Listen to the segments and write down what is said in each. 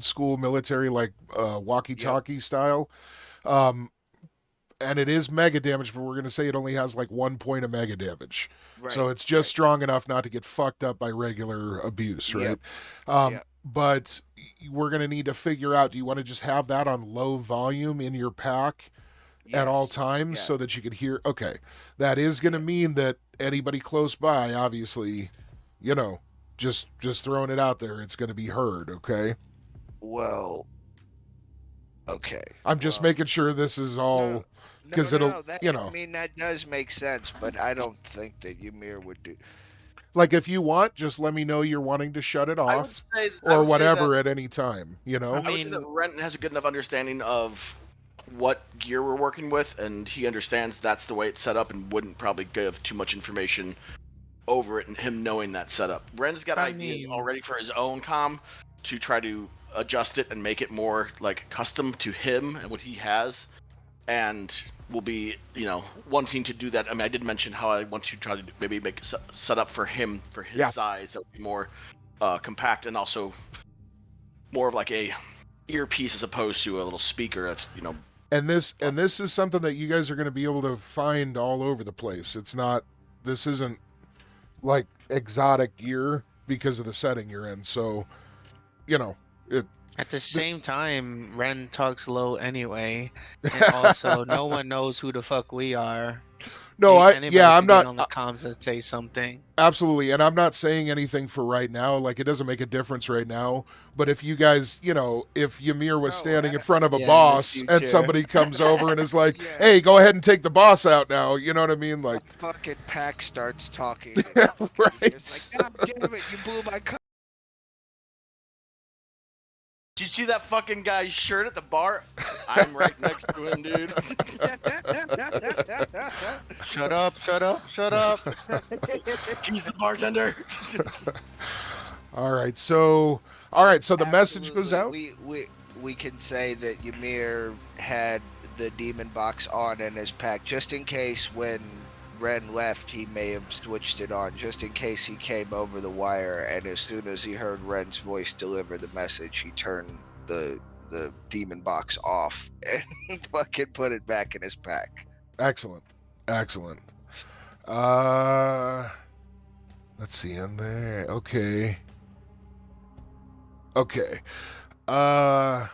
school military, like Yep. walkie-talkie style. Um, and it is mega damage, but we're going to say it only has like 1 point of mega damage. So Right. it's just Right. strong enough not to get fucked up by regular abuse, right? Yep. Yep. But we're going to need to figure out, do you want to just have that on low volume in your pack at all Yes. times Yeah. so that you could hear? Okay. That is going to Yeah. mean that anybody close by, obviously, you know, just throwing it out there, it's going to be heard, okay? Well. Okay. I'm just Well. making sure this is No. all No. because No. it'll, No. That. you I know, mean, that does make sense, but I don't think that Ymir would do. like if you want, just let me know you're wanting to shut it I would off say I or would say that whatever at any time, you I know? I would say that mean, Renton has a good enough understanding of what gear we're working with, and he understands that's the way it's set up, and wouldn't probably give too much information over it, and him knowing that setup. Ren's got I ideas mean, already for his own comm to try to adjust it and make it more like custom to him and what he has, and will be wanting to do that. I mean, I did mention how I want to try to maybe make a set up for him for his Yeah. size that would be more compact and also more of like a earpiece as opposed to a little speaker that's And this is something that you guys are going to be able to find all over the place. It's not this isn't like exotic gear because of the setting you're in. So, you know, it at the th- same time, Ren talks low anyway, and also no one knows who the fuck we are. No, Anybody I'm can get not on the comms and say something. absolutely, and I'm not saying anything for right now. Like it doesn't make a difference right now. But if you guys, if Ymir was No. standing in front of a Yeah, in the boss and future. somebody comes over and is like, Yeah. "Hey, go ahead and take the boss out now," you know what I mean? A Like, fucking pack starts talking, and fucking Ymir's right? like, "God damn it! You blew my cover." Did you see that fucking guy's shirt at the bar? I'm right next to him, dude. Shut up! Shut up! Shut up! He's the bartender. All right, so the message goes Absolutely. out. We can say that Ymir had the demon box on in his pack just in case when Ren left he may have switched it on just in case he came over the wire, and as soon as he heard Ren's voice deliver the message he turned the demon box off and fucking put it back in his pack. Excellent, excellent. Uh, let's see in there. Okay, okay. Uh,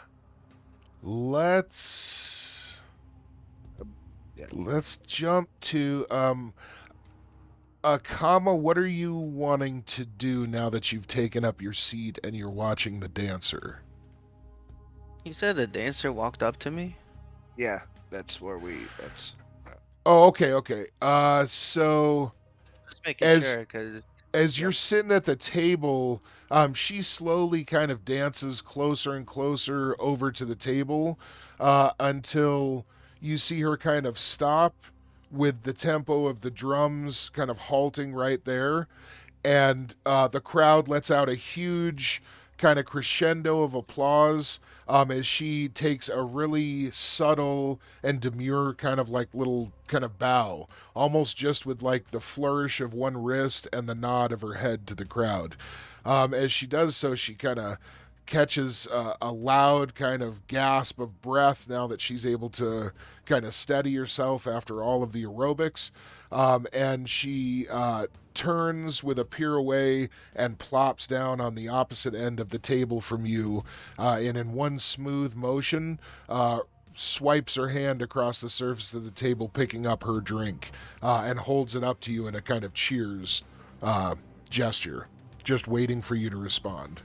let's Yeah. let's jump to comma. What are you wanting to do now that you've taken up your seat and you're watching the dancer? He said the dancer walked up to me. Yeah, that's where that's Oh, okay, okay. So Just making as sure, cause you're yep. sitting at the table, she slowly kind of dances closer and closer over to the table until you see her kind of stop with the tempo of the drums kind of halting right there. And the crowd lets out a huge kind of crescendo of applause as she takes a really subtle and demure kind of like little kind of bow, almost just with like the flourish of one wrist and the nod of her head to the crowd. As she does so, she kind of catches a loud kind of gasp of breath now that she's able to kind of steady herself after all of the aerobics. And she turns with a pirouette and plops down on the opposite end of the table from you, and in one smooth motion, swipes her hand across the surface of the table, picking up her drink, and holds it up to you in a kind of cheers gesture, just waiting for you to respond.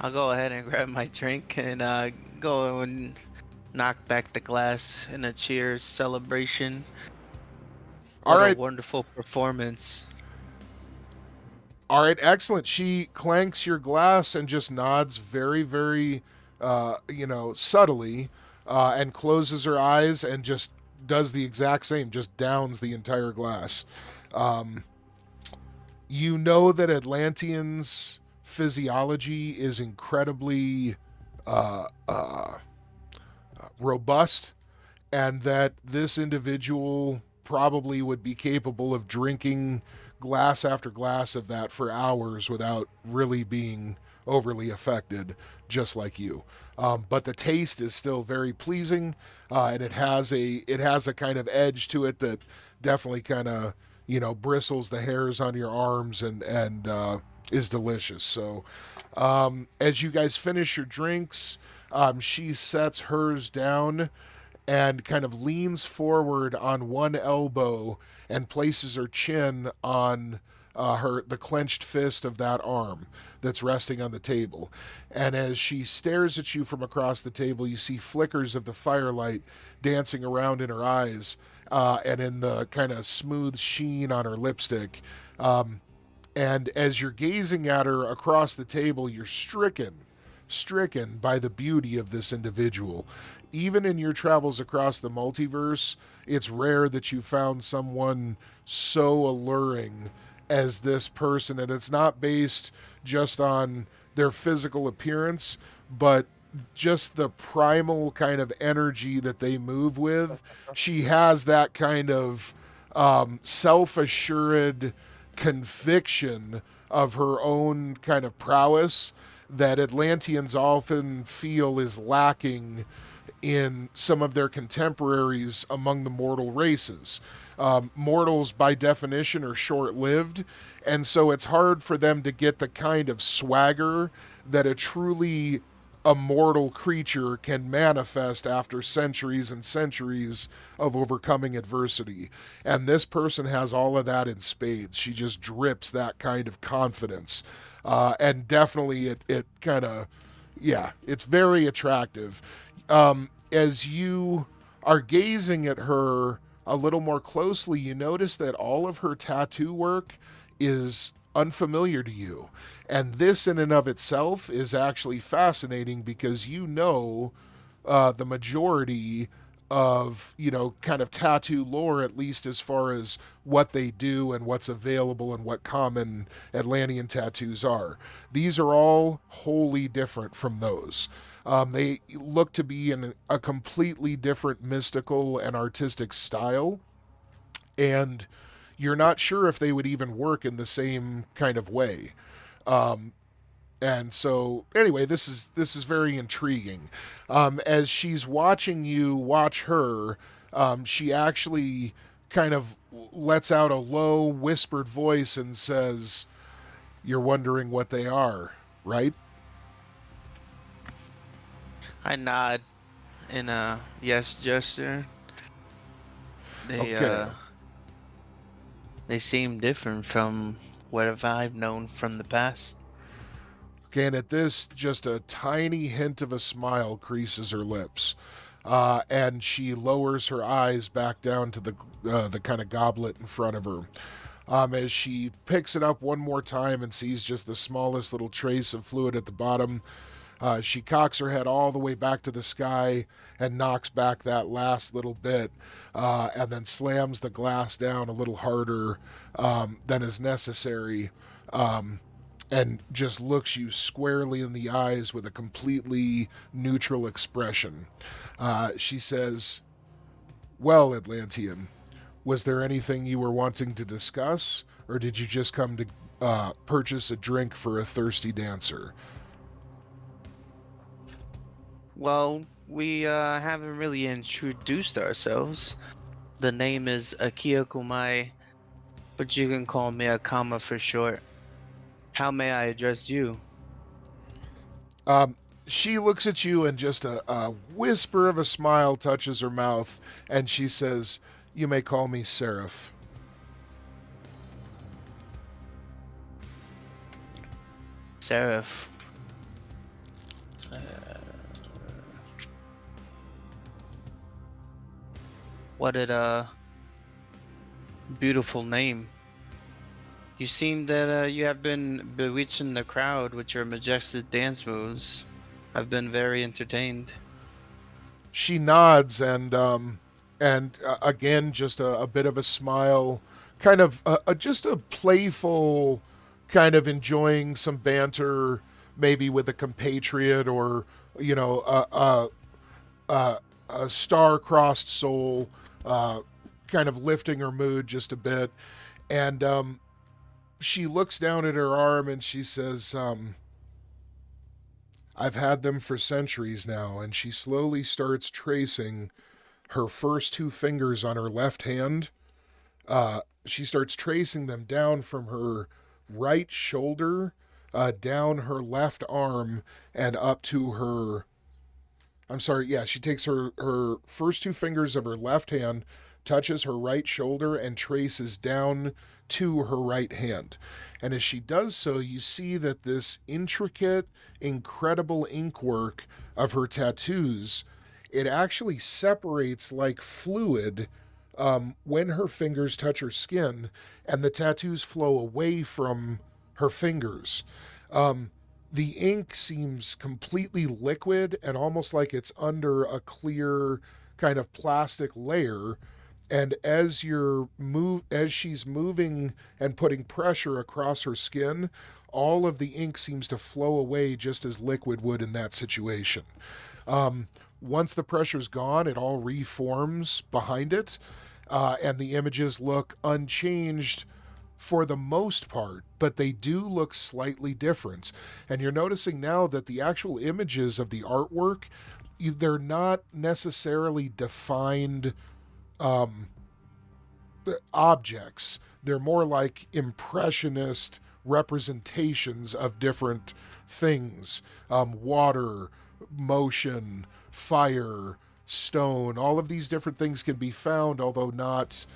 I'll go ahead and grab my drink and go and knock back the glass in a cheers celebration. All What a right, wonderful performance. all right, excellent. She clanks your glass and just nods very, very, subtly, and closes her eyes and just does the exact same, just downs the entire glass. Um, you know that Atlanteans' physiology is incredibly uh, uh, robust, and that this individual probably would be capable of drinking glass after glass of that for hours without really being overly affected, just like you. But the taste is still very pleasing, and it has a kind of edge to it that definitely kind of bristles the hairs on your arms and is delicious. So as you guys finish your drinks, she sets hers down and kind of leans forward on one elbow and places her chin on the clenched fist of that arm that's resting on the table. And as she stares at you from across the table, you see flickers of the firelight dancing around in her eyes, and in the kind of smooth sheen on her lipstick. And as you're gazing at her across the table, you're stricken by the beauty of this individual. Even in your travels across the multiverse, it's rare that you found someone so alluring as this person. And it's not based just on their physical appearance, but just the primal kind of energy that they move with. She has that kind of self-assured conviction of her own kind of prowess that Atlanteans often feel is lacking in some of their contemporaries among the mortal races. Mortals, by definition, are short lived, and so it's hard for them to get the kind of swagger that a truly immortal creature can manifest after centuries and centuries of overcoming adversity. And this person has all of that in spades. She just drips that kind of confidence. And definitely it kind of, yeah, it's very attractive. As you are gazing at her a little more closely, you notice that all of her tattoo work is unfamiliar to you. And this in and of itself is actually fascinating because the majority of, kind of tattoo lore, at least as far as what they do and what's available and what common Atlantean tattoos are. These are all wholly different from those. They look to be in a completely different mystical and artistic style, and you're not sure if they would even work in the same kind of way. And so, anyway, this is very intriguing. As she's watching you watch her, she actually kind of lets out a low, whispered voice and says, "You're wondering what they are, right?" I nod in a yes gesture. They Okay. they seem different from what I've known from the past. Okay, and at this, just a tiny hint of a smile creases her lips. And she lowers her eyes back down to the kind of goblet in front of her. As she picks it up one more time and sees just the smallest little trace of fluid at the bottom, she cocks her head all the way back to the sky and knocks back that last little bit, and then slams the glass down a little harder than is necessary, and just looks you squarely in the eyes with a completely neutral expression. She says, "Well, Atlantean, was there anything you were wanting to discuss, or did you just come to purchase a drink for a thirsty dancer?" Well, we haven't really introduced ourselves. The name is Akia Kumai, but you can call me Akama for short. How may I address you? She looks at you and just a whisper of a smile touches her mouth, and she says, "You may call me Seraph." Seraph. What a beautiful name. You seem that you have been bewitching the crowd with your majestic dance moves. I've been very entertained. She nods and again just a bit of a smile, kind of just a playful kind of enjoying some banter, maybe with a compatriot or a star-crossed soul, kind of lifting her mood just a bit. And she looks down at her arm and she says, I've had them for centuries now. And she slowly starts tracing her first two fingers on her left hand. She starts tracing them down from her right shoulder, down her left arm, and up to her. I'm sorry, yeah, she takes her first two fingers of her left hand, touches her right shoulder, and traces down to her right hand. And as she does so, you see that this intricate, incredible inkwork of her tattoos, it actually separates like fluid when her fingers touch her skin, and the tattoos flow away from her fingers. The ink seems completely liquid and almost like it's under a clear kind of plastic layer. And as she's moving and putting pressure across her skin, all of the ink seems to flow away just as liquid would in that situation. Once the pressure's gone, it all reforms behind it, and the images look unchanged for the most part, but they do look slightly different. And you're noticing now that the actual images of the artwork, they're not necessarily defined objects. They're more like impressionist representations of different things. Water, motion, fire, stone, all of these different things can be found, although not,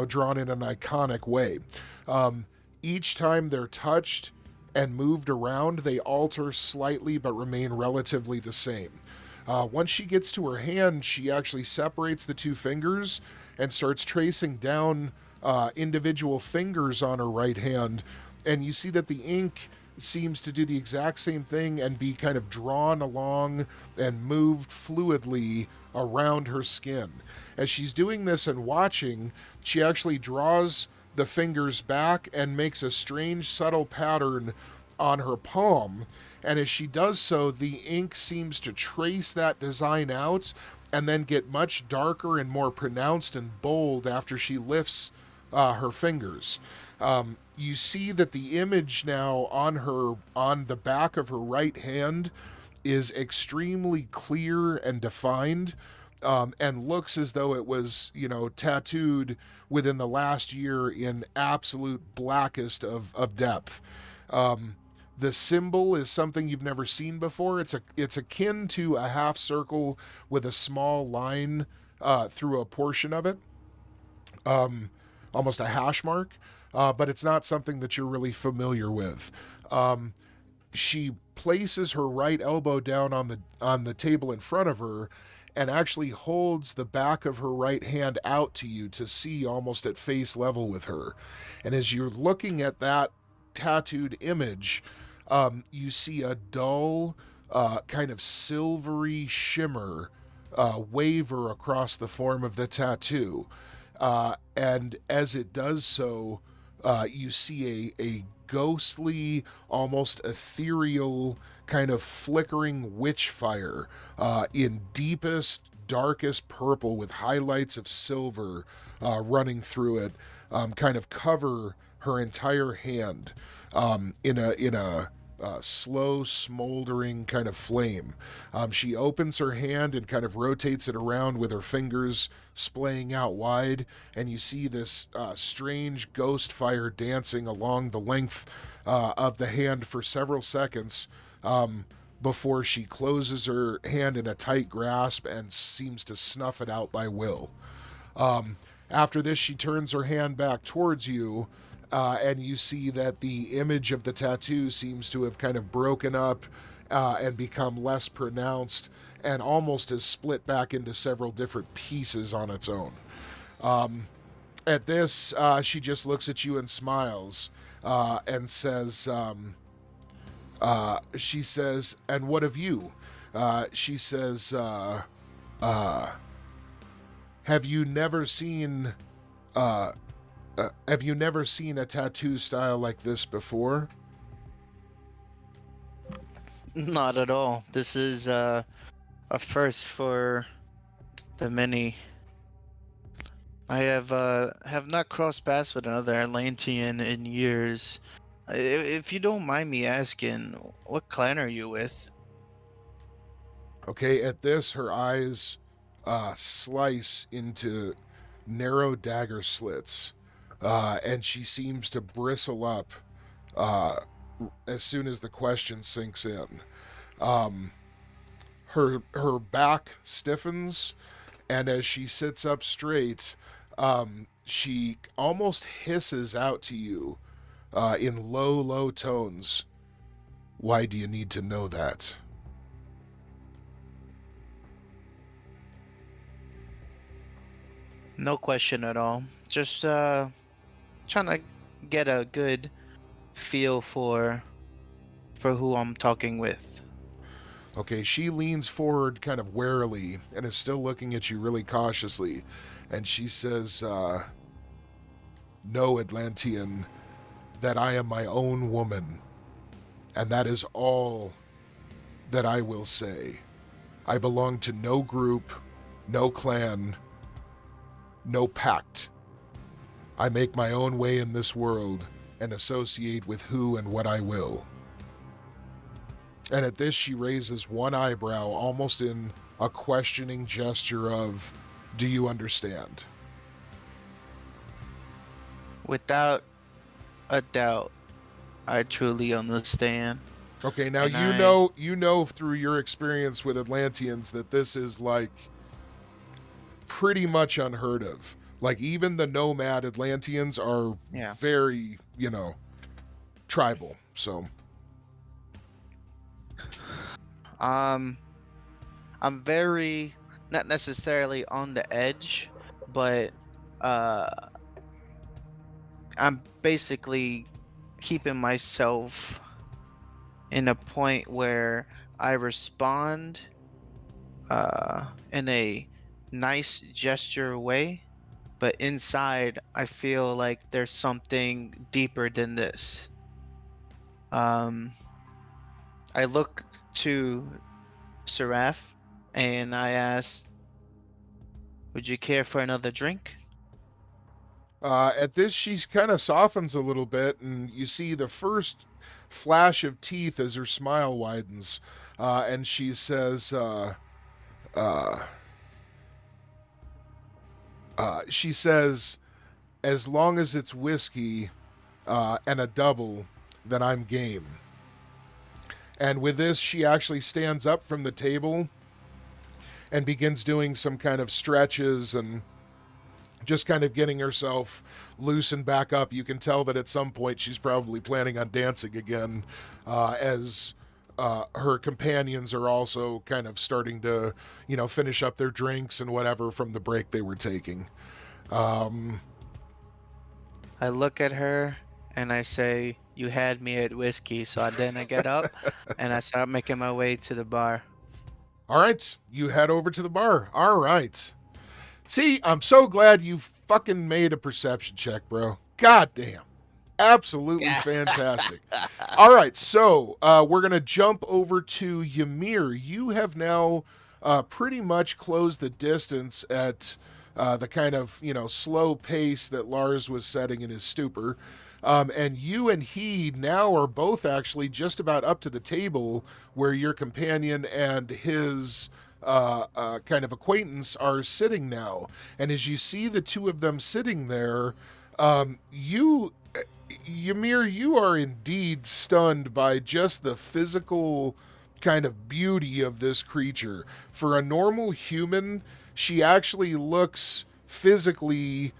drawn in an iconic way. Each time they're touched and moved around, they alter slightly but remain relatively the same. Once she gets to her hand, she actually separates the two fingers and starts tracing down individual fingers on her right hand. And you see that the ink seems to do the exact same thing and be kind of drawn along and moved fluidly around her skin. As she's doing this and watching, she actually draws the fingers back and makes a strange, subtle pattern on her palm. And as she does so, the ink seems to trace that design out and then get much darker and more pronounced and bold after she lifts her fingers. You see that the image now on the back of her right hand is extremely clear and defined, and looks as though it was, tattooed within the last year in absolute blackest of depth. The symbol is something you've never seen before. It's akin to a half circle with a small line through a portion of it, almost a hash mark, but it's not something that you're really familiar with. She places her right elbow down on the table in front of her and actually holds the back of her right hand out to you to see almost at face level with her. And as you're looking at that tattooed image, you see a dull, kind of silvery shimmer waver across the form of the tattoo. And as it does so, you see a ghostly, almost ethereal, kind of flickering witch fire in deepest, darkest purple with highlights of silver running through it, kind of cover her entire hand in a slow, smoldering kind of flame. She opens her hand and kind of rotates it around with her fingers splaying out wide, and you see this strange ghost fire dancing along the length of the hand for several seconds before she closes her hand in a tight grasp and seems to snuff it out by will. After this, she turns her hand back towards you, and you see that the image of the tattoo seems to have kind of broken up and become less pronounced and almost has split back into several different pieces on its own. At this, she just looks at you and smiles and says, she says, "And what of you?" She says, have you never seen a tattoo style like this before?" Not at all. This is a first for the many I have not crossed paths with another Atlantean in years. If you don't mind me asking, what clan are you with? Okay, at this, her eyes slice into narrow dagger slits, and she seems to bristle up uh, as soon as the question sinks in. Um, her back stiffens, and as she sits up straight, she almost hisses out to you in low, low tones. Why do you need to know that? No question at all. Just trying to get a good feel for who I'm talking with. Okay, she leans forward kind of warily and is still looking at you really cautiously. And she says, "No, Atlantean, that I am my own woman. And that is all that I will say. I belong to no group, no clan, no pact. I make my own way in this world and associate with who and what I will." And at this, she raises one eyebrow, almost in a questioning gesture of, "Do you understand?" Without a doubt, I truly understand. Okay, now And you know through your experience with Atlanteans that this is like pretty much unheard of. Like even the nomad Atlanteans are yeah. very, tribal. So, Um, I'm very not necessarily on the edge, but uh, I'm basically keeping myself in a point where I respond in a nice gesture way, but inside I feel like there's something deeper than this. Um, I look to Seraph and I ask, "Would you care for another drink?" at this, she kind of softens a little bit, and you see the first flash of teeth as her smile widens, and she says, uh, she says, "As long as it's whiskey and a double, then I'm game." And with this, she actually stands up from the table and begins doing some kind of stretches and just kind of getting herself loosened back up. You can tell that at some point she's probably planning on dancing again, as her companions are also kind of starting to, finish up their drinks and whatever from the break they were taking. Um, I look at her and I say, "You had me at whiskey." So then I get up and I start making my way to the bar. all right, you head over to the bar. All right. See, I'm so glad you fucking made a perception check, bro. God damn. Absolutely fantastic. All right, so we're going to jump over to Ymir. You have now pretty much closed the distance at the kind of, slow pace that Lars was setting in his stupor. And you and he now are both actually just about up to the table where your companion and his kind of acquaintance are sitting now. And as you see the two of them sitting there, Ymir, you are indeed stunned by just the physical kind of beauty of this creature. For a normal human, she actually looks physically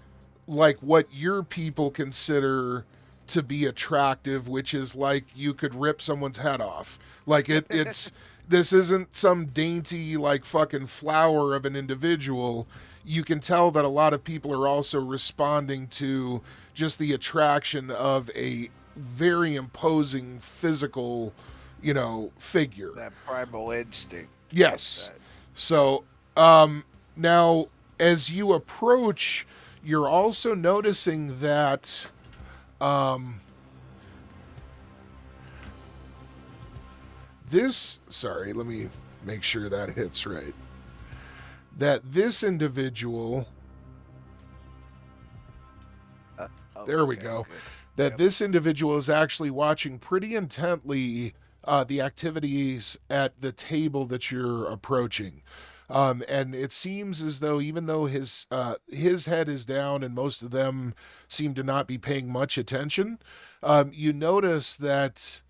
like what your people consider to be attractive, which is like you could rip someone's head off. Like it's this isn't some dainty like fucking flower of an individual. You can tell that a lot of people are also responding to just the attraction of a very imposing physical, figure. That primal instinct. Yes. That So, now as you approach, you're also noticing that sorry, let me make sure that hits right. That this individual There we okay, go. good. That Yep. this individual is actually watching pretty intently the activities at the table that you're approaching. And it seems as though even though his head is down and most of them seem to not be paying much attention, you notice that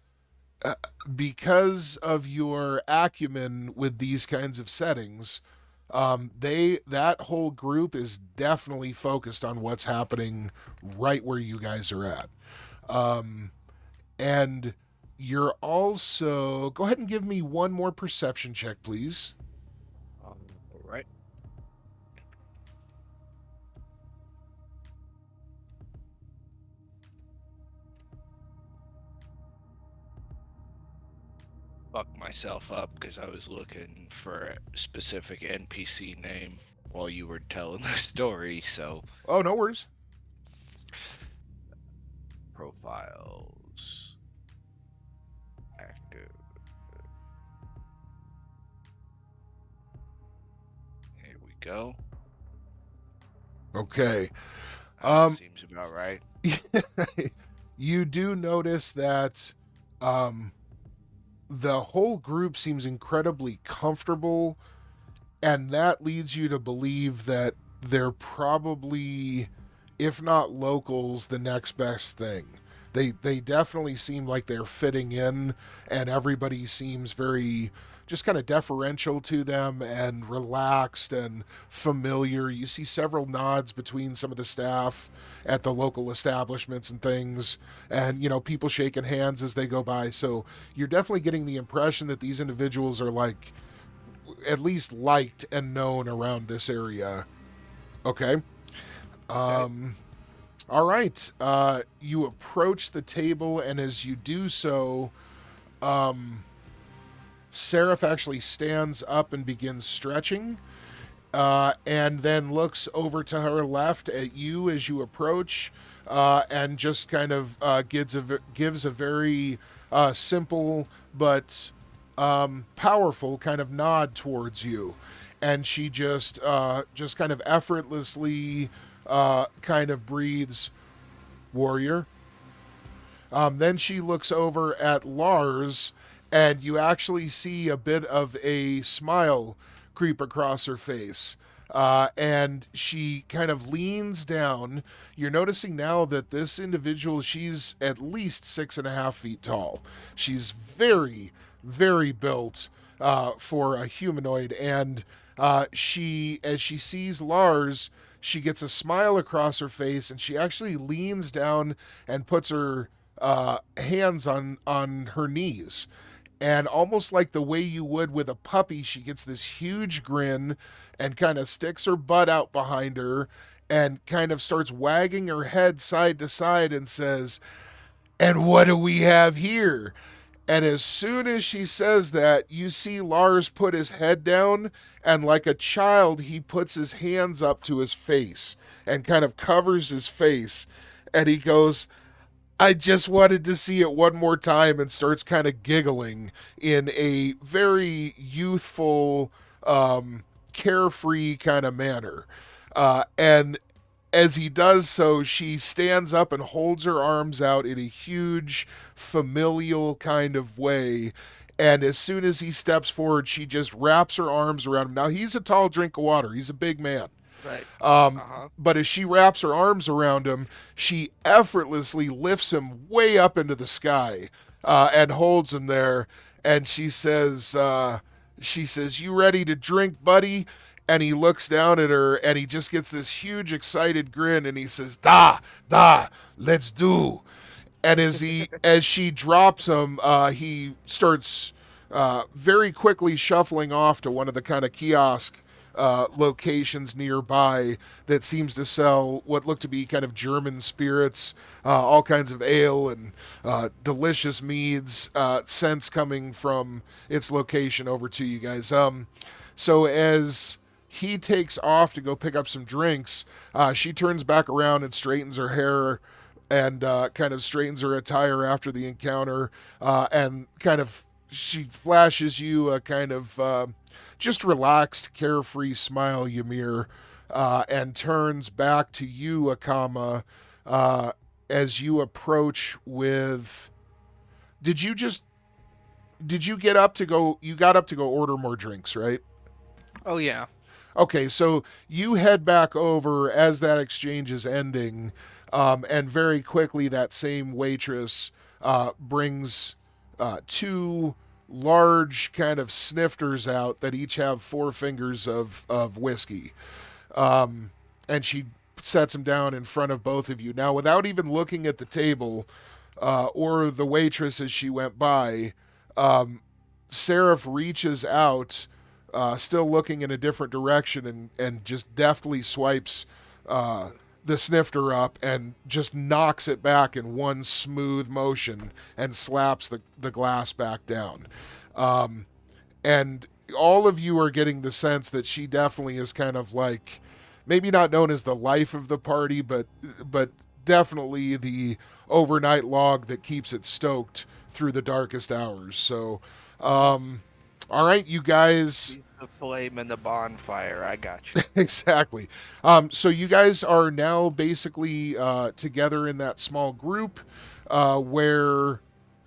because of your acumen with these kinds of settings, that whole group is definitely focused on what's happening right where you guys are at. Um, and you're also go ahead and give me one more perception check, please. All right. Fuck myself up because I was looking for a specific NPC name while you were telling the story. So Oh, no worries. profiles, active. Here we go. Okay. Seems about right. You do notice that the whole group seems incredibly comfortable, and that leads you to believe that they're probably, if not locals, the next best thing. They definitely seem like they're fitting in, and everybody seems very just kind of deferential to them and relaxed and familiar. You see several nods between some of the staff at the local establishments and things, and people shaking hands as they go by. So you're definitely getting the impression that these individuals are like at least liked and known around this area. Okay. All right. You approach the table, and as you do so, Seraph actually stands up and begins stretching, and then looks over to her left at you as you approach, and just kind of gives a very simple but powerful kind of nod towards you, and she just kind of effortlessly kind of breathes, "Warrior." Then she looks over at Lars, and you actually see a bit of a smile creep across her face. And she kind of leans down. You're noticing now that this individual, she's at least 6.5 feet tall. She's very, very built for a humanoid. And as she sees Lars, she gets a smile across her face, and she actually leans down and puts her hands on her knees. And almost like the way you would with a puppy, she gets this huge grin and kind of sticks her butt out behind her and kind of starts wagging her head side to side and says, "And what do we have here?" And as soon as she says that, you see Lars put his head down, and like a child, he puts his hands up to his face and kind of covers his face. And he goes, "I just wanted to see it one more time," and starts kind of giggling in a very youthful, carefree kind of manner. And as he does so, she stands up and holds her arms out in a huge, familial kind of way. And as soon as he steps forward, she just wraps her arms around him. Now, he's a tall drink of water. He's a big man. Right. But as she wraps her arms around him, she effortlessly lifts him way up into the sky and holds him there. And she says, "You ready to drink, buddy?" And he looks down at her, and he just gets this huge, excited grin, and he says, "Da, da, let's do." And as she drops him, he starts very quickly shuffling off to one of the kind of kiosk locations nearby that seems to sell what look to be kind of German spirits, all kinds of ale and delicious meads, scents coming from its location over to you guys. So as he takes off to go pick up some drinks, she turns back around and straightens her hair and kind of straightens her attire after the encounter, and kind of she flashes you a kind of just relaxed, carefree smile, Ymir, and turns back to you, Akama, as you approach with, did you get up to go, you got up to go order more drinks, right? Oh yeah. Okay, so you head back over as that exchange is ending, and very quickly that same waitress brings two large kind of snifters out that each have 4 fingers of whiskey. And she sets them down in front of both of you. Now, without even looking at the table or the waitress as she went by, Seraph reaches out, still looking in a different direction, and just deftly swipes the snifter up and just knocks it back in one smooth motion and slaps the glass back down. And all of you are getting the sense that she definitely is kind of like, maybe not known as the life of the party, but definitely the overnight log that keeps it stoked through the darkest hours. So, all right, you guys. He's the flame in the bonfire. I got you. Exactly. So you guys are now basically together in that small group where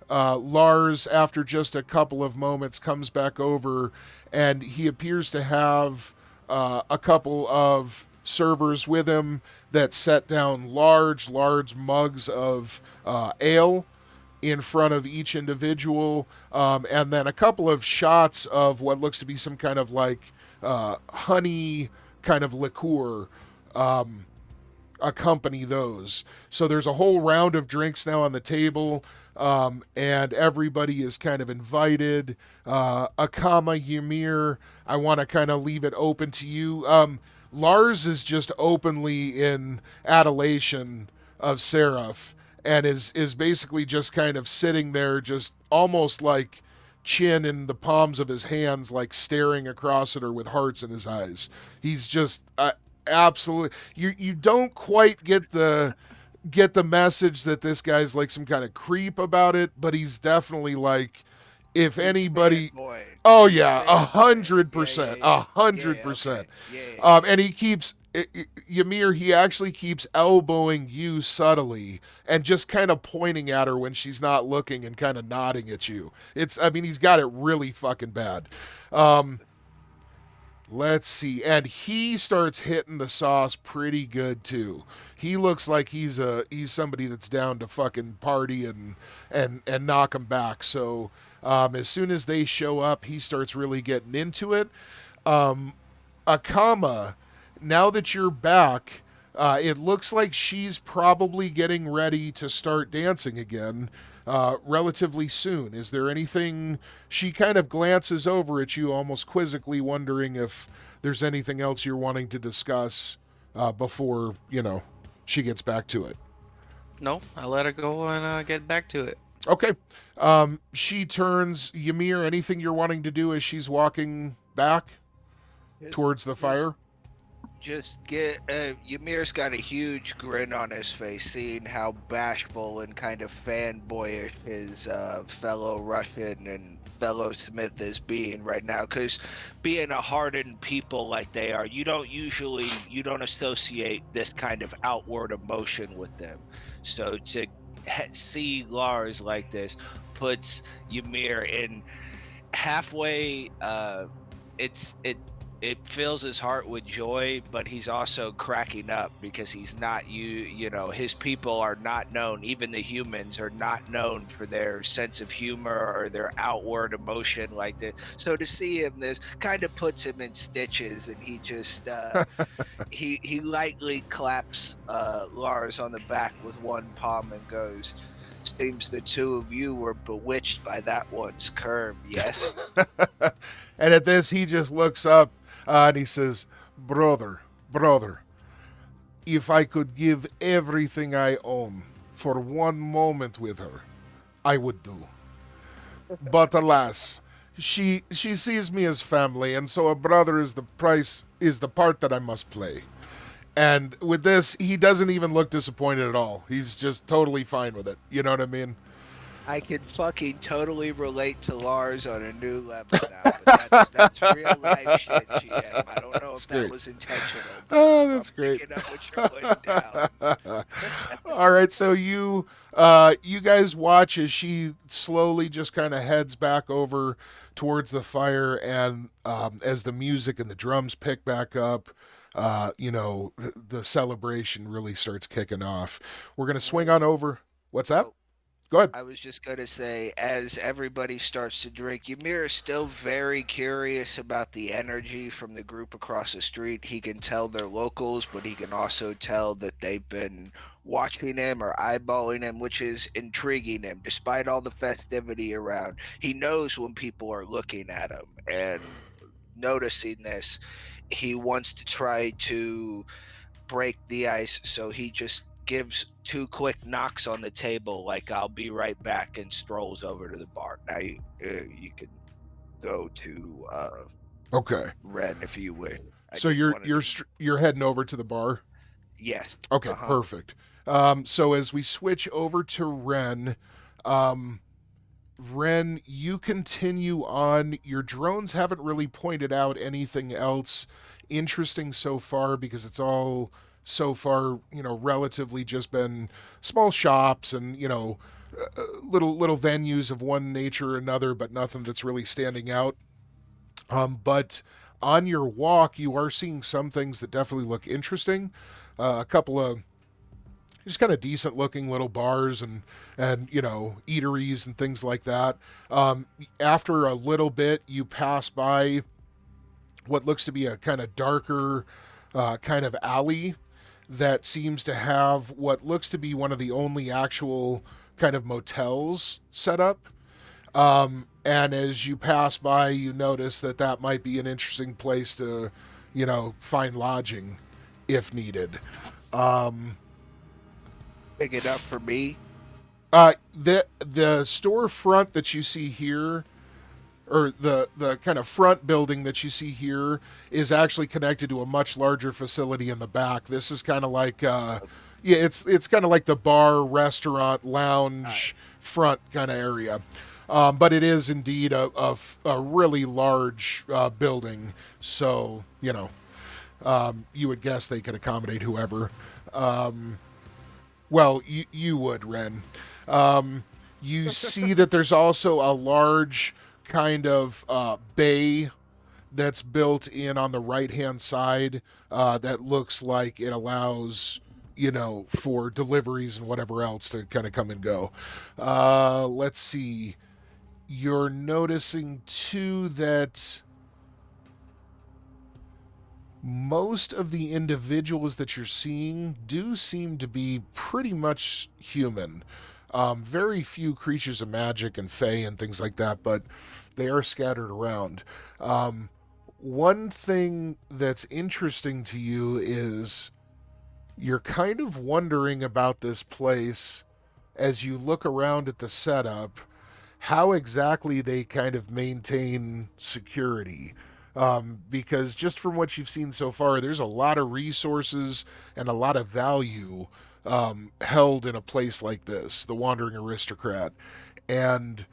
Lars, after just a couple of moments, comes back over, and he appears to have a couple of servers with him that set down large mugs of ale in front of each individual, and then a couple of shots of what looks to be some kind of like honey kind of liqueur accompany those. So there's a whole round of drinks now on the table, and everybody is kind of invited. Akama, Ymir, I want to kind of leave it open to you. Lars is just openly in adulation of Seraph, and is basically just kind of sitting there, just almost like chin in the palms of his hands, like staring across at her with hearts in his eyes. He's just absolutely, you don't quite get the message that this guy's like some kind of creep about it, but he's definitely like, if anybody, Boy. oh yeah, Fanboy. 100%, Yeah, 100%. Yeah. And he keeps, Ymir, he actually keeps elbowing you subtly and just kind of pointing at her when she's not looking and kind of nodding at you. I mean, he's got it really fucking bad. Let's see. And he starts hitting the sauce pretty good too. He looks like he's somebody that's down to fucking party and knock him back. So as soon as they show up, he starts really getting into it. Akama, now that you're back, it looks like she's probably getting ready to start dancing again relatively soon. Is there anything? She kind of glances over at you almost quizzically, wondering if there's anything else you're wanting to discuss before, she gets back to it. No, I let her go and get back to it. Okay. She turns. Ymir, anything you're wanting to do as she's walking back towards the fire? Just get Ymir's got a huge grin on his face, seeing how bashful and kind of fanboyish his fellow Russian and fellow Smith is being right now. Because being a hardened people like they are, you don't associate this kind of outward emotion with them. So to see Lars like this puts Ymir in halfway. It fills his heart with joy, but he's also cracking up because he's not his people are not known, even the humans are not known for their sense of humor or their outward emotion like this. So to see him, this kind of puts him in stitches, and he just he lightly claps Lars on the back with one palm and goes, "Seems the two of you were bewitched by that one's curve, yes?" And at this, he just looks up and he says, brother, if I could give everything I own for one moment with her, I would do. But alas, she sees me as family, and so a brother is the part that I must play. And with this, he doesn't even look disappointed at all. He's just totally fine with it. You know what I mean? I can fucking totally relate to Lars on a new level now. But that's real life shit, GM. I don't know know That's if that great. was intentional. Oh, I'm that's great. picking up what you're putting down. All right, so you guys watch as she slowly just kind of heads back over towards the fire, and as the music and the drums pick back up, the celebration really starts kicking off. We're gonna swing on over. What's that? Oh, Go ahead. I was just going to say, as everybody starts to drink, Ymir is still very curious about the energy from the group across the street. He can tell they're locals, but he can also tell that they've been watching him or eyeballing him, which is intriguing him. Despite all the festivity around, he knows when people are looking at him. And noticing this, he wants to try to break the ice, so he just gives 2 quick knocks on the table like I'll be right back, and strolls over to the bar. Now you can go to Okay. Ren if you wish. I So just you're wanted you're to- str- you're heading over to the bar. yes. Okay, Uh-huh. perfect. So as we switch over to Ren, Ren, you continue on. Your drones haven't really pointed out anything else interesting so far because it's all so far, relatively just been small shops and, little venues of one nature or another, but nothing that's really standing out. But on your walk, you are seeing some things that definitely look interesting. A couple of just kind of decent looking little bars and eateries and things like that. After a little bit, you pass by what looks to be a kind of darker kind of alley that seems to have what looks to be one of the only actual kind of motels set up. And as you pass by, you notice that might be an interesting place to, find lodging if needed. Pick it up for me. The storefront that you see here, or the kind of front building that you see here, is actually connected to a much larger facility in the back. This is kind of like, it's kind of like the bar, restaurant, lounge front kind of area. But it is indeed a really large building, so you would guess they could accommodate whoever. Well, you would, Ren. You see that there's also a large kind of bay that's built in on the right-hand side that looks like it allows, for deliveries and whatever else to kind of come and go. Let's see. You're noticing, too, that most of the individuals that you're seeing do seem to be pretty much human. Very few creatures of magic and fae and things like that, but they are scattered around. One thing that's interesting to you is you're kind of wondering about this place as you look around at the setup, how exactly they kind of maintain security. Because just from what you've seen so far, there's a lot of resources and a lot of value held in a place like this, the Wandering Aristocrat. And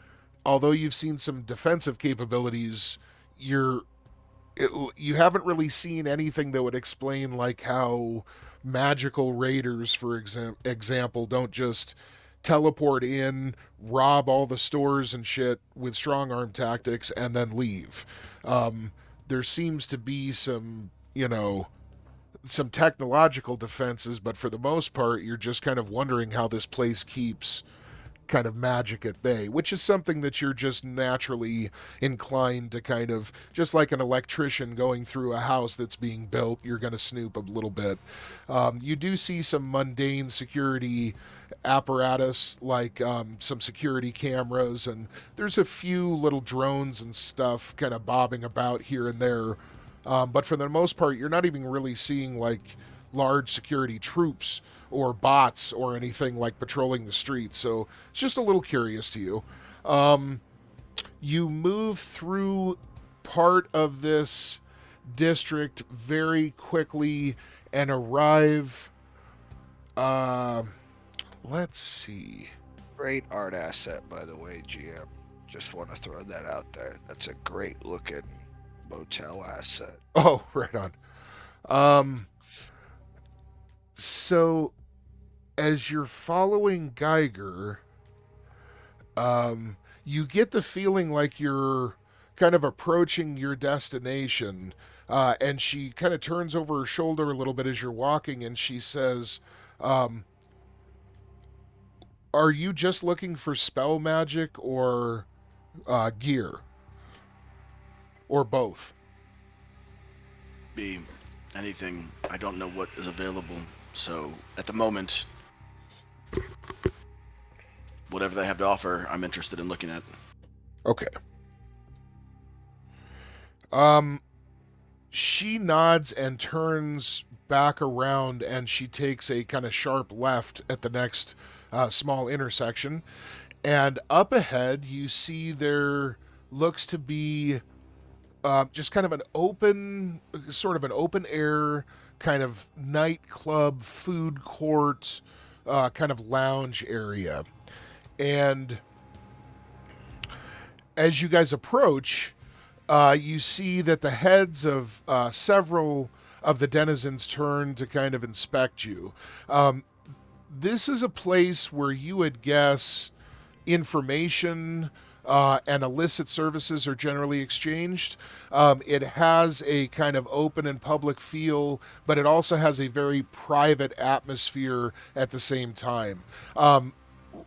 although you've seen some defensive capabilities, you haven't really seen anything that would explain like how magical raiders, for example, don't just teleport in, rob all the stores and shit with strong arm tactics, and then leave. There seems to be some technological defenses, but for the most part, you're just kind of wondering how this place keeps kind of magic at bay, which is something that you're just naturally inclined to kind of, just like an electrician going through a house that's being built, you're going to snoop a little bit. You do see some mundane security apparatus, like some security cameras, and there's a few little drones and stuff kind of bobbing about here and there. But for the most part, you're not even really seeing like large security troops or bots or anything like patrolling the streets. So it's just a little curious to you. You move through part of this district very quickly and arrive. Let's see. Great art asset, by the way, GM. Just want to throw that out there. That's a great looking motel asset. Oh, right on. Um, so as you're following Geiger, you get the feeling like you're kind of approaching your destination. And she kind of turns over her shoulder a little bit as you're walking, and she says, um, "Are you just looking for spell magic or gear, or both?" Be anything. I don't know what is available. So at the moment, whatever they have to offer, I'm interested in looking at. Okay. Um, she nods and turns back around, and she takes a kind of sharp left at the next small intersection. And up ahead, you see there looks to be just kind of an open, sort of an open air, kind of nightclub, food court, kind of lounge area. And as you guys approach, you see that the heads of several of the denizens turn to kind of inspect you. This is a place where you would guess information and illicit services are generally exchanged. It has a kind of open and public feel, but it also has a very private atmosphere at the same time.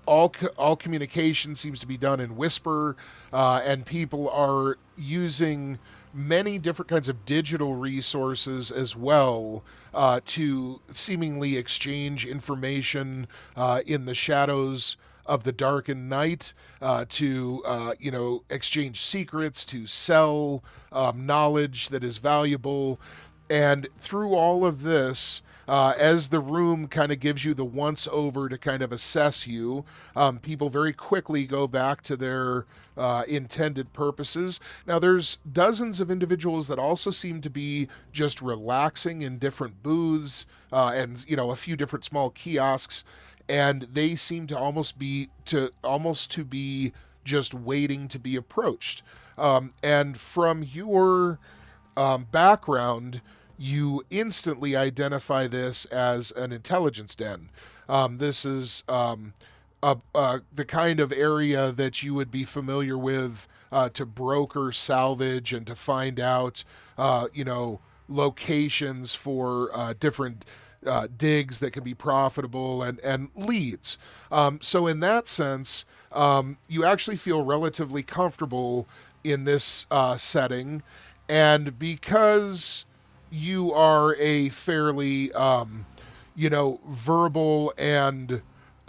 All communication seems to be done in whisper, and people are using many different kinds of digital resources as well to seemingly exchange information in the shadows of the darkened night, to exchange secrets, to sell knowledge that is valuable. And through all of this, as the room kind of gives you the once over to kind of assess you, people very quickly go back to their intended purposes. Now, there's dozens of individuals that also seem to be just relaxing in different booths and a few different small kiosks, and they seem to almost to be just waiting to be approached. And from your background, you instantly identify this as an intelligence den. This is the kind of area that you would be familiar with to broker salvage and to find out, locations for different digs that can be profitable and leads. So in that sense, you actually feel relatively comfortable in this setting. And because you are a fairly, verbal and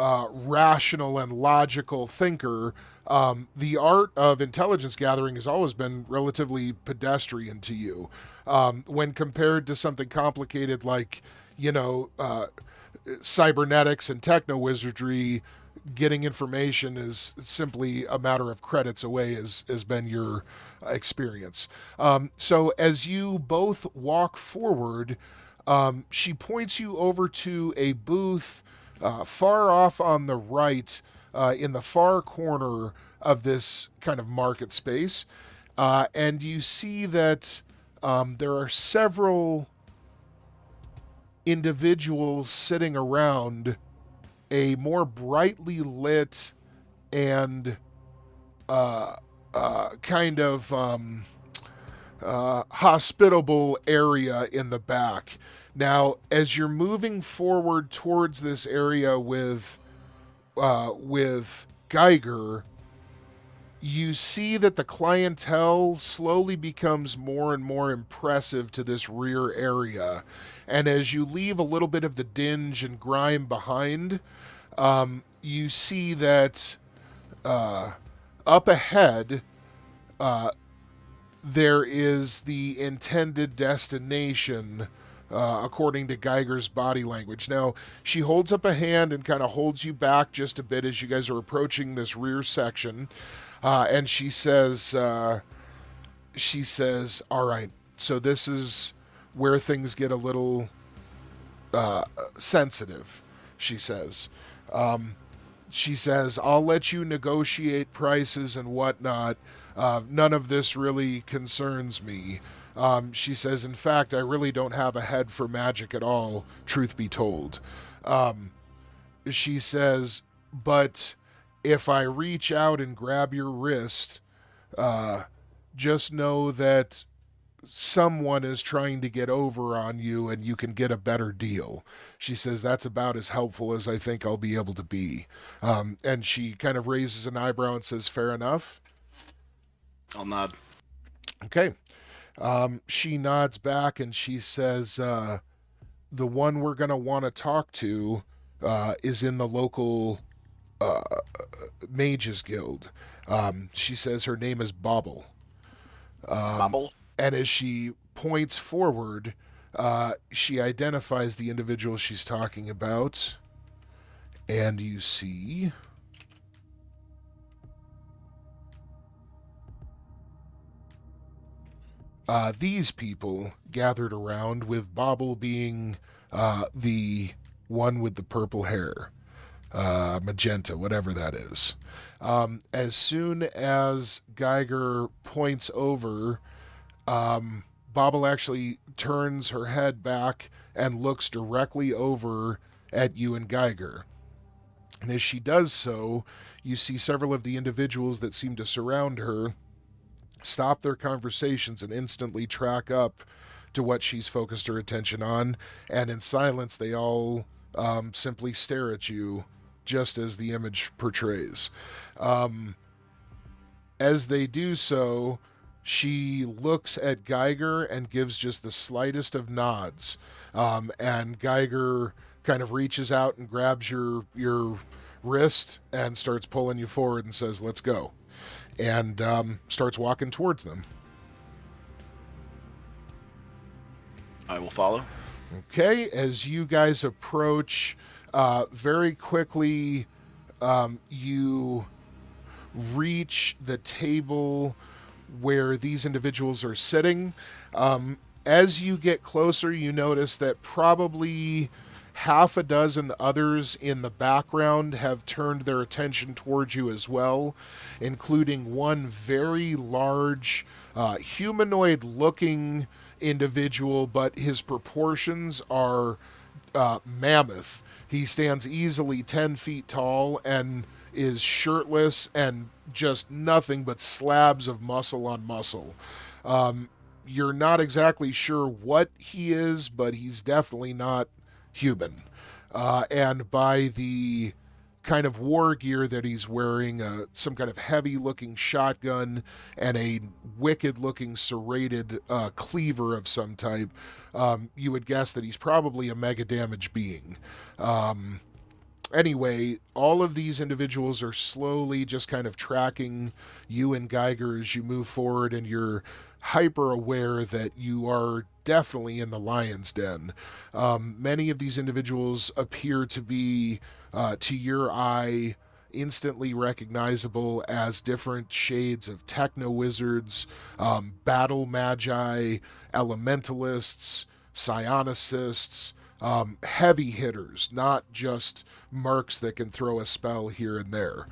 rational and logical thinker, the art of intelligence gathering has always been relatively pedestrian to you. When compared to something complicated like, cybernetics and techno wizardry, getting information is simply a matter of credits away, has been your experience. So as you both walk forward, she points you over to a booth far off on the right, in the far corner of this kind of market space. And you see that there are several individuals sitting around a more brightly lit and kind of hospitable area in the back. Now, as you're moving forward towards this area with Geiger, you see that the clientele slowly becomes more and more impressive to this rear area. And as you leave a little bit of the dinge and grime behind, you see that up ahead, there is the intended destination, according to Geiger's body language. Now, she holds up a hand and kind of holds you back just a bit as you guys are approaching this rear section. And she says, all right, so this is where things get a little sensitive, she says. She says, I'll let you negotiate prices and whatnot, None of this really concerns me. She says, in fact, I really don't have a head for magic at all, truth be told. She says, but if I reach out and grab your wrist, just know that someone is trying to get over on you and you can get a better deal. She says that's about as helpful as I think I'll be able to be. And she kind of raises an eyebrow and says, fair enough. I'll nod. Okay. She nods back and she says, the one we're going to want to talk to is in the local Mages Guild. She says her name is Bobble. Bobble? And as she points forward, she identifies the individual she's talking about. And you see... these people gathered around, with Bobble being the one with the purple hair. Magenta, whatever that is. As soon as Geiger points over, Bobble actually turns her head back and looks directly over at you and Geiger. And as she does so, you see several of the individuals that seem to surround her stop their conversations and instantly track up to what she's focused her attention on, and in silence they all simply stare at you, just as the image portrays. As they do so, she looks at Geiger and gives just the slightest of nods, and Geiger kind of reaches out and grabs your wrist and starts pulling you forward and says, let's go. And starts walking towards them. I will follow. Okay, as you guys approach, very quickly, you reach the table where these individuals are sitting. As you get closer, you notice that probably half a dozen others in the background have turned their attention towards you as well, including one very large humanoid-looking individual, but his proportions are mammoth. He stands easily 10 feet tall and is shirtless and just nothing but slabs of muscle on muscle. You're not exactly sure what he is, but he's definitely not human. And by the kind of war gear that he's wearing, some kind of heavy-looking shotgun and a wicked-looking serrated cleaver of some type, you would guess that he's probably a mega damage being. Anyway, all of these individuals are slowly just kind of tracking you and Geiger as you move forward, and you're hyper aware that you are definitely in the lion's den. Many of these individuals appear to be, to your eye, instantly recognizable as different shades of techno-wizards, battle magi, elementalists, psionicists, heavy hitters, not just mercs that can throw a spell here and there.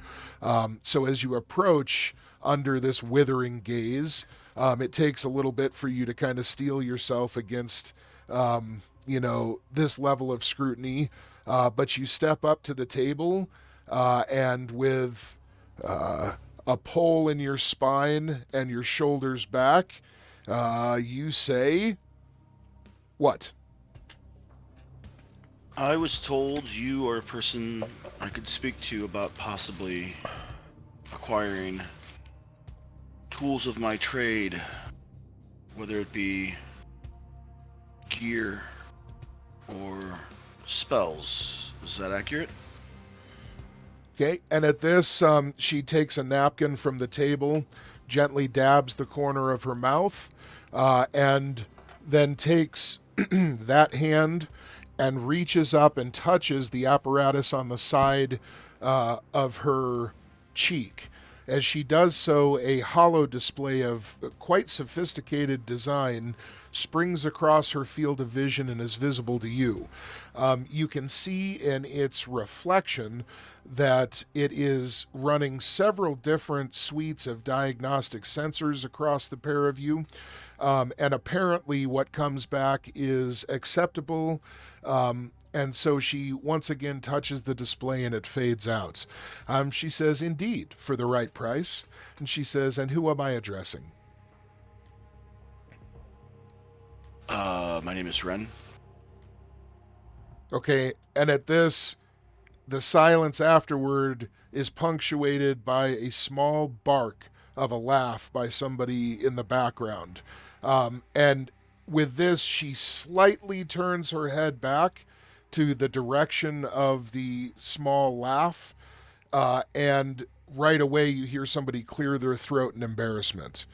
So as you approach under this withering gaze, it takes a little bit for you to kind of steel yourself against, this level of scrutiny. But you step up to the table, and with a pull in your spine and your shoulders back, you say, what? I was told you are a person I could speak to about possibly acquiring tools of my trade, whether it be gear or spells. Is that accurate? Okay, and at this, she takes a napkin from the table, gently dabs the corner of her mouth, and then takes that hand and reaches up and touches the apparatus on the side of her cheek. As she does so, a hollow display of quite sophisticated design springs across her field of vision and is visible to you. You can see in its reflection that it is running several different suites of diagnostic sensors across the pair of you. And apparently, what comes back is acceptable. And so she once again touches the display and it fades out. She says, "Indeed, for the right price." And she says, "And who am I addressing?" My name is Ren. Okay, and at this, the silence afterward is punctuated by a small bark of a laugh by somebody in the background. And with this, she slightly turns her head back to the direction of the small laugh, and right away you hear somebody clear their throat in embarrassment.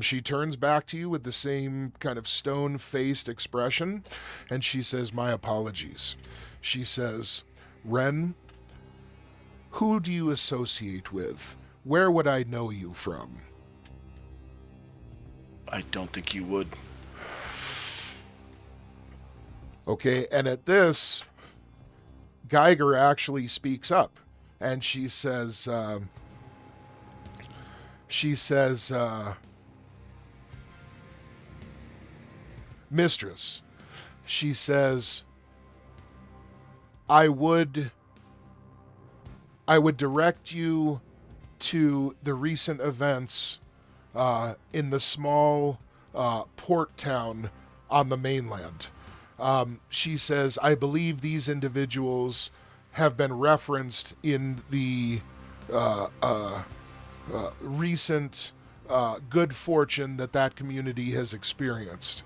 She turns back to you with the same kind of stone-faced expression, and she says, "My apologies." She says, "Ren, who do you associate with? Where would I know you from?" I don't think you would. Okay, and at this, Geiger actually speaks up, and she says, "Mistress," she says, I would direct you to the recent events in the small port town on the mainland." She says, "I believe these individuals have been referenced in the recent good fortune that community has experienced."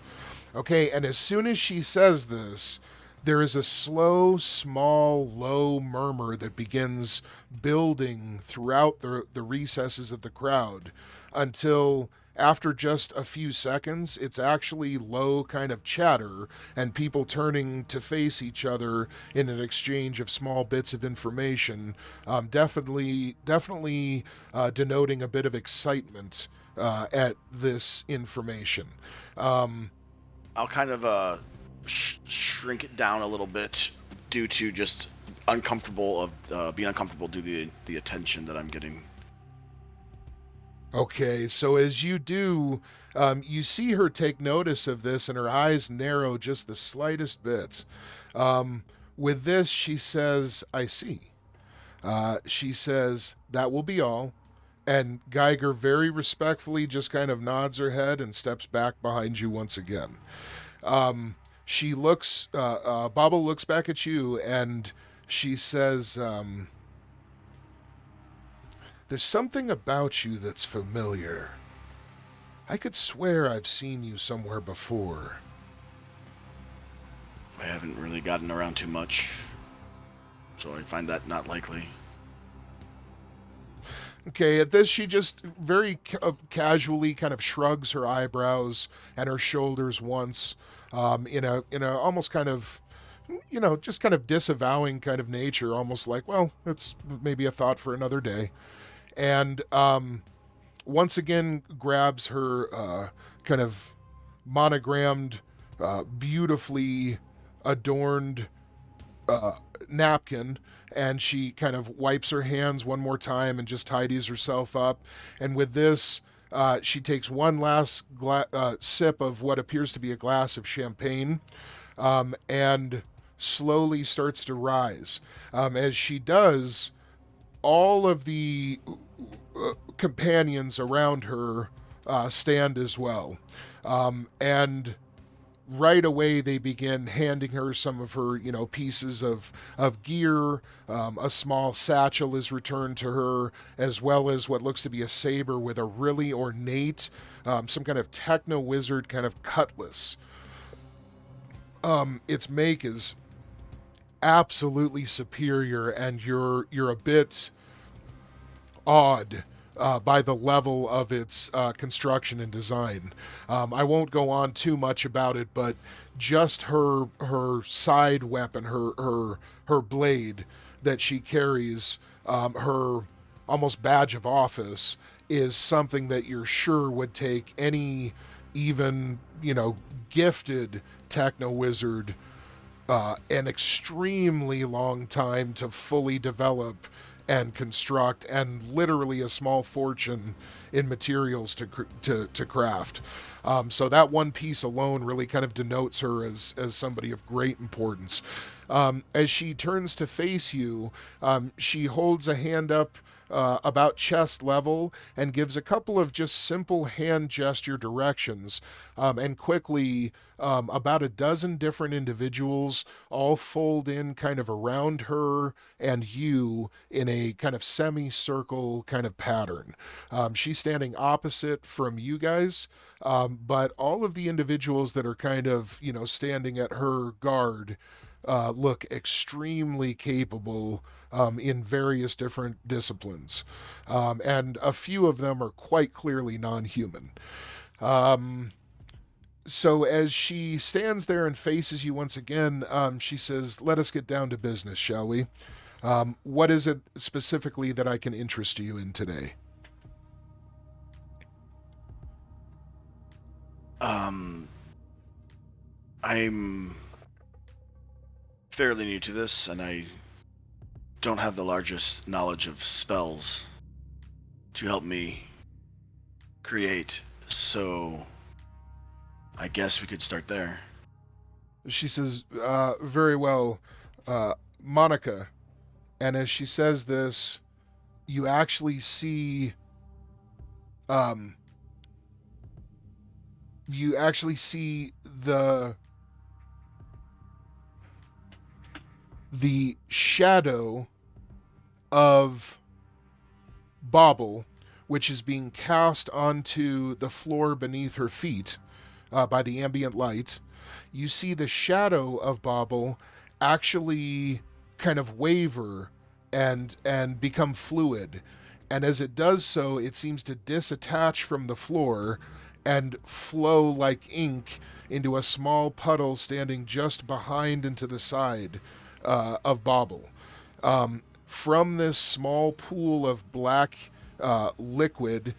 Okay, and as soon as she says this, there is a slow, small, low murmur that begins building throughout the recesses of the crowd until, after just a few seconds, it's actually low kind of chatter and people turning to face each other in an exchange of small bits of information, definitely denoting a bit of excitement at this information. I'll kind of shrink it down a little bit due to just being uncomfortable due to the attention that I'm getting. Okay, so as you do, you see her take notice of this and her eyes narrow just the slightest bit. With this, she says, "I see." She says, "That will be all." And Geiger very respectfully just kind of nods her head and steps back behind you once again. She looks, Bobble looks back at you and she says, "There's something about you that's familiar. I could swear I've seen you somewhere before." I haven't really gotten around too much, so I find that not likely. Okay, at this, she just very casually kind of shrugs her eyebrows and her shoulders once, in a almost kind of, just kind of disavowing kind of nature, almost like, well, it's maybe a thought for another day. And once again grabs her kind of monogrammed, beautifully adorned napkin, and she kind of wipes her hands one more time and just tidies herself up. And with this, she takes one last sip of what appears to be a glass of champagne, and slowly starts to rise. As she does, all of the companions around her stand as well. And right away they begin handing her some of her, pieces of gear. A small satchel is returned to her, as well as what looks to be a saber with a really ornate, some kind of techno-wizard kind of cutlass. Its make is absolutely superior, and you're a bit awed by the level of its construction and design. I won't go on too much about it, but just her side weapon, her blade that she carries, her almost badge of office is something that you're sure would take any even, gifted techno wizard an extremely long time to fully develop and construct, and literally a small fortune in materials to craft. So that one piece alone really kind of denotes her as somebody of great importance. As she turns to face you, she holds a hand up about chest level and gives a couple of just simple hand gesture directions. And quickly, about a dozen different individuals all fold in kind of around her and you in a kind of semicircle kind of pattern. She's standing opposite from you guys. But all of the individuals that are kind of, standing at her guard look extremely capable in various different disciplines. And a few of them are quite clearly non-human. So as she stands there and faces you once again, she says, "Let us get down to business, shall we? What is it specifically that I can interest you in today?" I'm fairly new to this, and I don't have the largest knowledge of spells to help me create, so I guess we could start there. She says, "Very well, Monica." And as she says this, you actually see, the shadow of Bauble, which is being cast onto the floor beneath her feet by the ambient light. You see the shadow of Bauble actually kind of waver and become fluid. And as it does so, it seems to disattach from the floor and flow like ink into a small puddle standing just behind and to the side of Bauble. From this small pool of black liquid,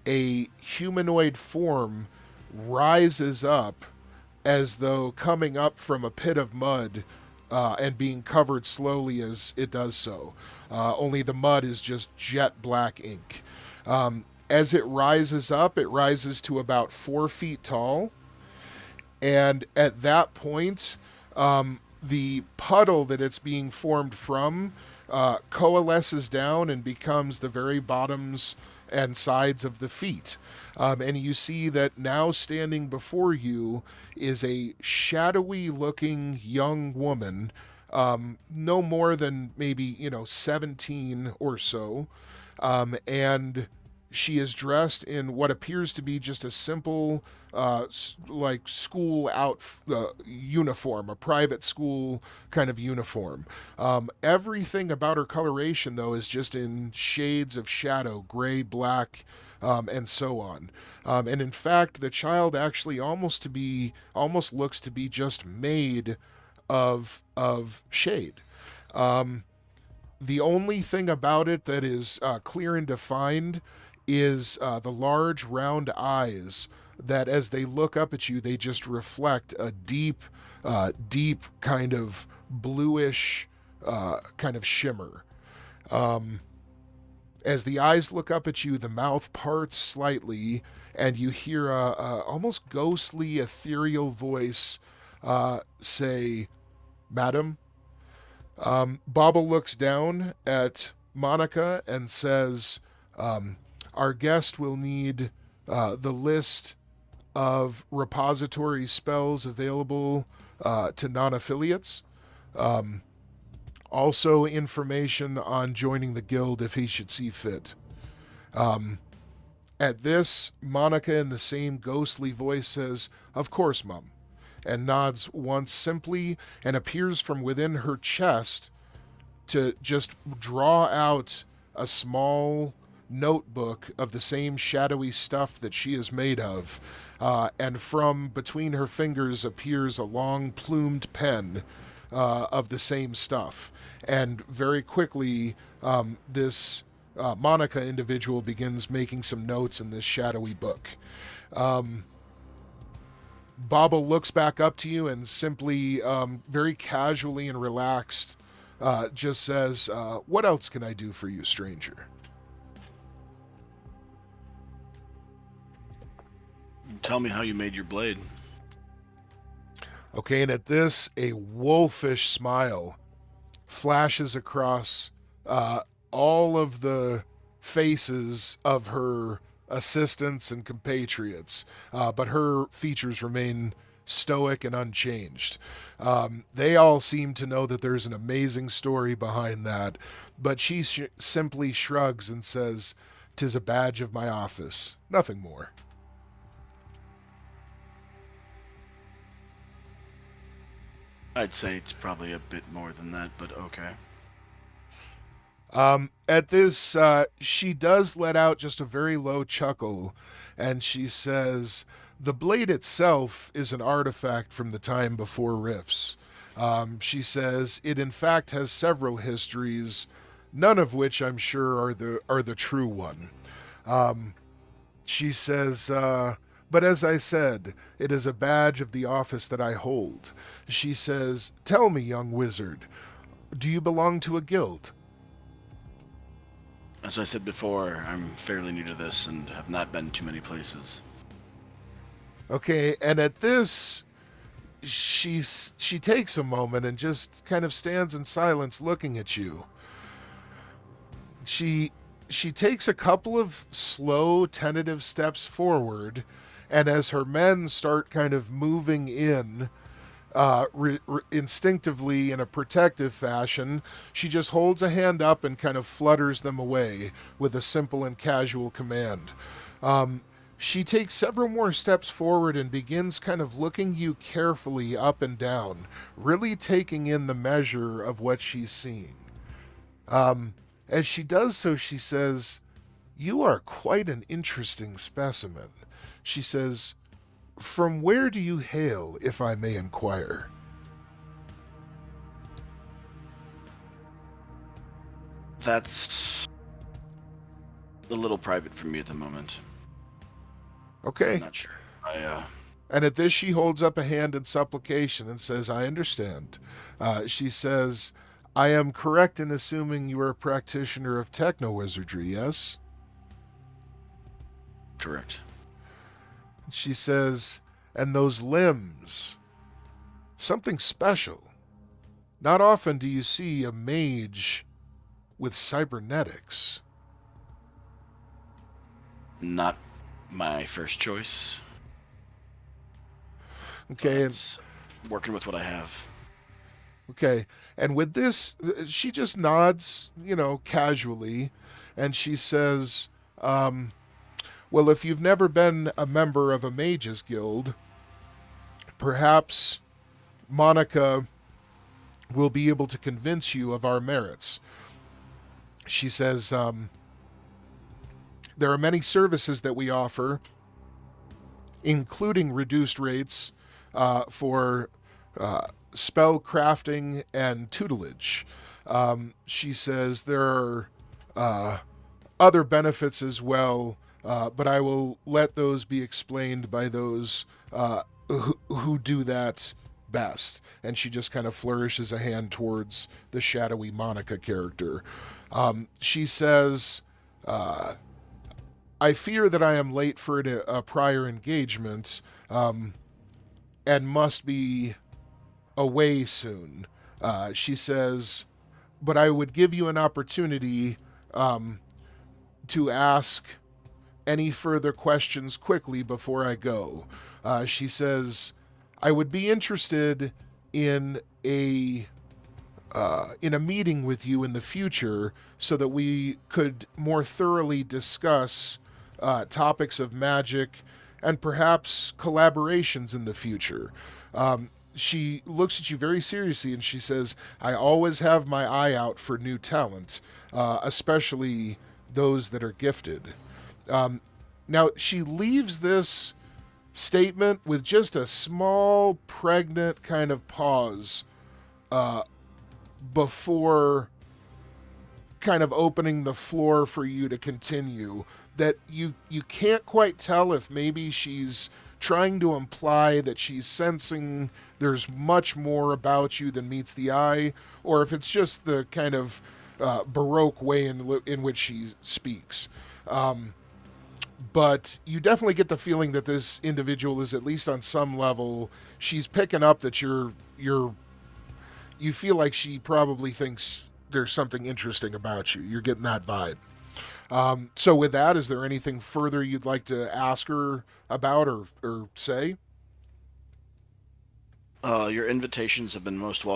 a humanoid form rises up as though coming up from a pit of mud and being covered slowly as it does so. Only the mud is just jet black ink. As it rises up, it rises to about 4 feet tall. And at that point, the puddle that it's being formed from coalesces down and becomes the very bottoms and sides of the feet. And you see that now standing before you is a shadowy looking young woman, no more than maybe, 17 or so. And she is dressed in what appears to be just a simple, like school uniform, a private school kind of uniform. Everything about her coloration, though, is just in shades of shadow, gray, black, and so on. And in fact, the child actually almost looks to be just made of shade. The only thing about it that is clear and defined is the large round eyes that as they look up at you, they just reflect a deep kind of bluish kind of shimmer. As the eyes look up at you, the mouth parts slightly, and you hear a almost ghostly, ethereal voice say, "Madam?" Bauble looks down at Monica and says, "Our guest will need the list of repository spells available to non-affiliates. Also information on joining the guild if he should see fit." At this, Monica in the same ghostly voice says, "Of course, Mum," and nods once simply and appears from within her chest to just draw out a small notebook of the same shadowy stuff that she is made of, and from between her fingers appears a long plumed pen of the same stuff. And very quickly, this Monica individual begins making some notes in this shadowy book. Bobble looks back up to you and simply, very casually and relaxed, just says, "What else can I do for you, stranger?" Tell me how you made your blade. Okay, and at this, a wolfish smile flashes across all of the faces of her assistants and compatriots, but her features remain stoic and unchanged. They all seem to know that there's an amazing story behind that, but she simply shrugs and says, "'Tis a badge of my office, nothing more." I'd say it's probably a bit more than that, but okay. At this, she does let out just a very low chuckle, and she says, "The blade itself is an artifact from the time before Rifts." She says, "It in fact has several histories, none of which I'm sure are the true one." She says, "But as I said, it is a badge of the office that I hold." She says, "Tell me, young wizard, do you belong to a guild?" As I said before, I'm fairly new to this and have not been to many places. Okay, and at this, she takes a moment and just kind of stands in silence looking at you. She takes a couple of slow, tentative steps forward, and as her men start kind of moving in, instinctively in a protective fashion, she just holds a hand up and kind of flutters them away with a simple and casual command. She takes several more steps forward and begins kind of looking you carefully up and down, really taking in the measure of what she's seeing. As she does so, she says, "You are quite an interesting specimen." She says, "From where do you hail, if I may inquire?" That's a little private for me at the moment. Okay. I'm not sure. And at this, she holds up a hand in supplication and says, "I understand." She says, "I am correct in assuming you are a practitioner of techno-wizardry, yes?" Correct. She says, "And those limbs, something special. Not often do you see a mage with cybernetics." Not my first choice. Okay, It's working with what I have. okay. And with this, she just nods, casually, and she says, "Well, if you've never been a member of a mages guild, perhaps Monica will be able to convince you of our merits." She says, "There are many services that we offer, including reduced rates for spell crafting and tutelage." She says there are other benefits as well, but I will let those be explained by those who do that best. And she just kind of flourishes a hand towards the shadowy Monica character. She says, "I fear that I am late for a prior engagement and must be away soon." She says, "But I would give you an opportunity to ask any further questions quickly before I go." She says, "I would be interested in a meeting with you in the future so that we could more thoroughly discuss topics of magic and perhaps collaborations in the future." She looks at you very seriously and she says, "I always have my eye out for new talent, especially those that are gifted." Now, she leaves this statement with just a small, pregnant kind of pause before kind of opening the floor for you to continue, that you can't quite tell if maybe she's trying to imply that she's sensing there's much more about you than meets the eye, or if it's just the kind of Baroque way in which she speaks. But you definitely get the feeling that this individual is, at least on some level, she's picking up that you feel like she probably thinks there's something interesting about you. You're getting that vibe. So with that, is there anything further you'd like to ask her about or say? Your invitations have been most welcome.